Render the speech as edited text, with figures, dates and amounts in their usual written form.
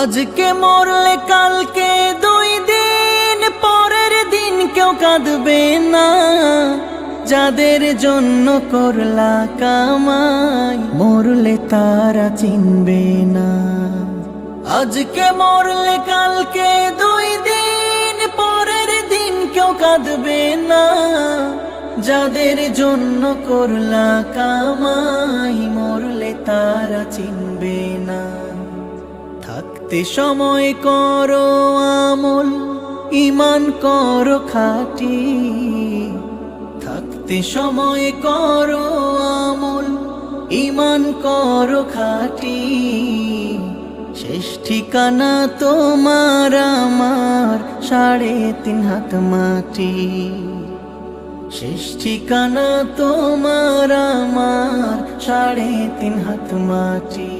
আজকে মরলে কালকে 2 দিন পরের দিন কেউ কাঁদবে না। যাদের জন্য করলা কামাই মরলে তারা চিনবে না। আজকে মরলে কালকে 2 দিন পরের দিন কেউ কাঁদবে না। যাদের জন্য করলা কামাই মরলে তারা চিনবে না। থাকতে সময় করো আমল, ঈমান করো খাঁটি। থাকতে সময় করো আমল, ঈমান করো খাঁটি। শেষ ঠিকানা তোমার আমার 3.5 হাত মাটি। শেষ ঠিকানা তোমার আমার 3.5 হাত মাটি।